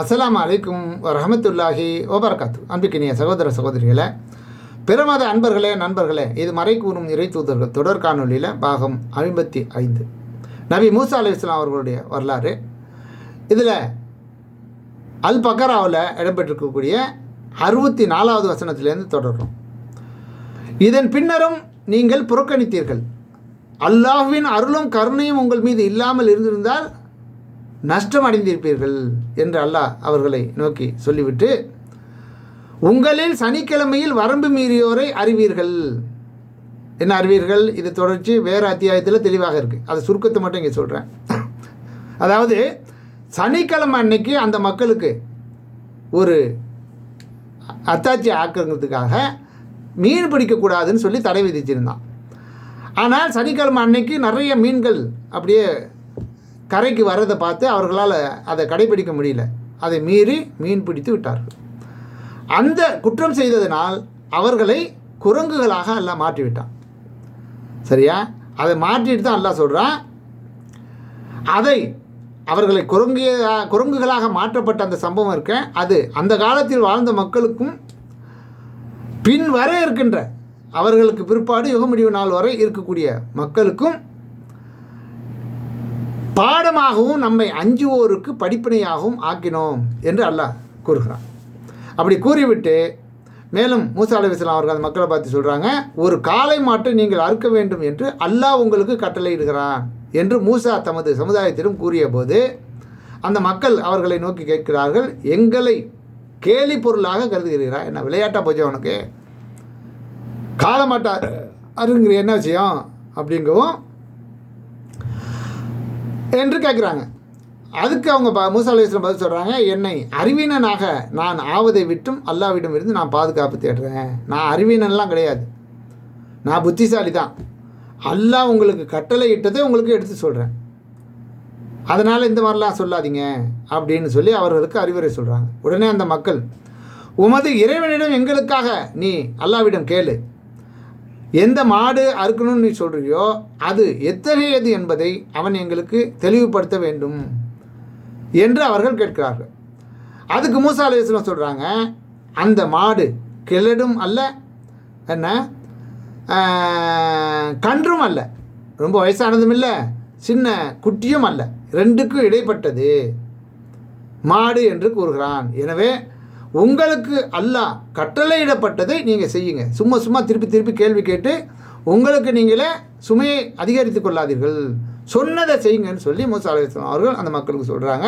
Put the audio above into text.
அஸ்ஸலாமு அலைக்கும் வரஹ்மத்துல்லாஹி வபரகாத்து. அன்பிக்கினிய சகோதர சகோதரிகளை, பிறமத அன்பர்களே, நண்பர்களே, இது மறை கூறும் இறை தூதர்கள் தொடர் காணொலியில் பாகம் 55 நபி மூசா அலைஹிஸ்ஸலாம் அவர்களுடைய வரலாறு. இதில் அல் பக்கராவில் இடம்பெற்றிருக்கக்கூடிய 64வது வசனத்திலேருந்து தொடர்றோம். இதன் பின்னரும் நீங்கள் புறக்கணித்தீர்கள். அல்லாஹ்வின் அருளும் கருணையும் உங்கள் மீது இல்லாமல் இருந்திருந்தால் நஷ்டம் அடைந்திருப்பீர்கள் என்று அல்லாஹ் அவர்களை நோக்கி சொல்லிவிட்டு, உங்களில் சனிக்கிழமையில் வரம்பு மீறியோரை அறிவீர்கள். என்ன அறிவீர்கள்? இது தொடர்ச்சி வேறு அத்தியாயத்தில் தெளிவாக இருக்குது. அது சுருக்கத்தை மட்டும் இங்கே சொல்கிறேன். அதாவது சனிக்கிழமை அன்னைக்கு அந்த மக்களுக்கு ஒரு அத்தாட்சி ஆக்கிறதுக்காக மீன் பிடிக்கக்கூடாதுன்னு சொல்லி தடை விதிச்சிருந்தான். ஆனால் சனிக்கிழமை அன்னைக்கு நிறைய மீன்கள் அப்படியே கரைக்கு வர்றதை பார்த்து அவர்களால் அதை கடைபிடிக்க முடியல. அதை மீறி மீன் பிடித்து விட்டார்கள். அந்த குற்றம் செய்ததினால் அவர்களை குரங்குகளாக அல்லாஹ் மாற்றிவிட்டான். சரியா? அதை மாற்றிட்டு தான் அல்லாஹ் சொல்கிறான், அதை அவர்களை குரங்குகளாக மாற்றப்பட்ட அந்த சம்பவம் இருக்க, அது அந்த காலத்தில் வாழ்ந்த மக்களுக்கும் பின் வர இருக்கின்ற அவர்களுக்கு பிற்பாடு யுக முடிவு நாள் வரை இருக்கக்கூடிய மக்களுக்கும் பாடமாகவும் நம்மை அஞ்சுவோருக்கு படிப்பினையாகவும் ஆக்கினோம் என்று அல்லாஹ் கூறுகிறான். அப்படி கூறிவிட்டு மேலும் மூசா அலைஹிஸ்ஸலாம் அவர்கள் அந்த மக்களை பார்த்து சொல்கிறாங்க, ஒரு காளை மாட்டை நீங்கள் அறுக்க வேண்டும் என்று அல்லாஹ் உங்களுக்கு கட்டளையிடுகிறான் என்று மூசா தமது சமுதாயத்திலும் கூறிய போது அந்த மக்கள் அவர்களை நோக்கி கேட்கிறார்கள், எங்களை கேலி பொருளாக கருதுகிறீரா? என்ன விளையாட்டாக போச்சு உனக்கு? காளை மாட்டை அருங்கிற என்ன விஷயம் அப்படிங்கவும் என்று கேட்குறாங்க. அதுக்கு அவங்க மூசா அலைஹிஸ்ஸலாம் பதில் சொல்கிறாங்க, என்னை அறிவீனனாக நான் ஆவதை விட்டும் அல்லாஹ்விடம் இருந்து நான் பாதுகாப்பு தேடுறேன். நான் அறிவீனன்லாம் கிடையாது, நான் புத்திசாலி தான். அல்லாஹ் உங்களுக்கு கட்டளை இட்டதை உங்களுக்கு எடுத்து சொல்கிறேன். அதனால் இந்த மாதிரிலாம் சொல்லாதீங்க அப்படின்னு சொல்லி அவர்களுக்கு அறிவுரை சொல்கிறாங்க. உடனே அந்த மக்கள், உமது இறைவனிடம் எங்களுக்காக நீ அல்லாஹ்விடம் கேளு. எந்த மாடு அறுக்கணும்னு நீ சொல்கிறியோ அது எத்தகையது என்பதை அவன் எங்களுக்கு தெளிவுபடுத்த வேண்டும் என்று அவர்கள் கேட்கிறார்கள். அதுக்கு மூசா அலைஹிஸ்ஸலாம் சொல்கிறாங்க, அந்த மாடு கிழடும் அல்ல, என்ன கன்றும் அல்ல, ரொம்ப வயசானதும் இல்லை, சின்ன குட்டியும் அல்ல, ரெண்டுக்கும் இடைப்பட்டது மாடு என்று கூறுகிறான். எனவே உங்களுக்கு அல்லாஹ் கட்டளையிடப்பட்டதை நீங்கள் செய்யுங்க. சும்மா திருப்பி கேள்வி கேட்டு உங்களுக்கு நீங்களே சுமையை அதிகரித்து கொள்ளாதீர்கள், சொன்னதை செய்யுங்கன்னு சொல்லி மூசா அலைஹிஸ்ஸலாம் அவர்கள் அந்த மக்களுக்கு சொல்கிறாங்க.